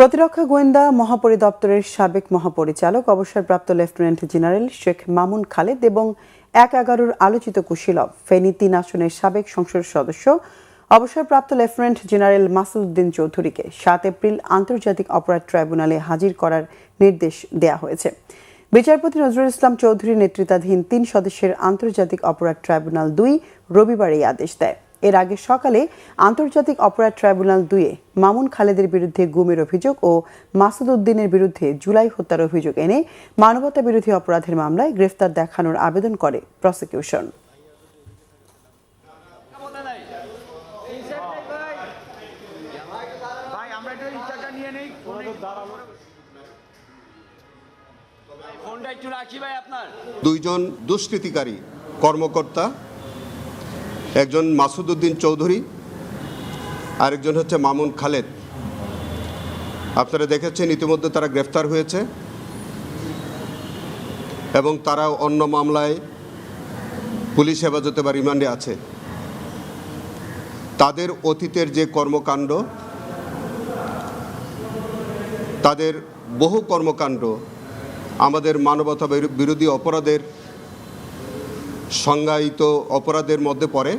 প্রতিরক্ষা গোয়েন্দা মহাপরিদপ্তরের সাবেক মহাপরিচালক অবসরপ্রাপ্ত লেফটেন্যান্ট জেনারেল শেখ মামুন খালেদ এবং ১/১১-র আলোচিত কুশীলব ফেনী ৩ আসনের সাবেক সংসদ সদস্য অবসরপ্রাপ্ত লেফটেন্যান্ট জেনারেল মাসুদ উদ্দিন চৌধুরীকে ৭ এপ্রিল আন্তর্জাতিক অপরাধ ট্রাইব্যুনালে হাজির করার নির্দেশ দেওয়া হয়েছে। বিচারপতি নজরুল ইসলাম চৌধুরী নেতৃত্বাধীন ৩ সদস্যের আন্তর্জাতিক অপরাধ ট্রাইব্যুনাল ২ রবিবার এই আদেশ দেয়। এর আগে সকালে আন্তর্জাতিক অপরাধ ট্রাইব্যুনাল ২-এ মামুন খালেদের বিরুদ্ধে গুমের অভিযোগ ও মাসুদ উদ্দিনের বিরুদ্ধে জুলাই হত্যার অভিযোগ এনে মানবতা বিরোধী অপরাধের মামলায় গ্রেফতার দেখানোর আবেদন করে প্রসিকিউশন। দুইজন দুষ্কৃতিকারী কর্মকর্তা, একজন মাসুদ উদ্দিন চৌধুরী, আরেকজন হচ্ছে মামুন খালেদ। আপনারা দেখেছেন ইতিমধ্যে তারা গ্রেফতার হয়েছে এবং তারা অন্য মামলায় পুলিশ হেফাজতে বা রিমান্ডে আছে। তাদের অতীতের যে কর্মকাণ্ড, তাদের বহু কর্মকাণ্ড আমাদের মানবতা বিরোধী অপরাধের সংজ্ঞায়িত অপরাধের মধ্যে পড়ে।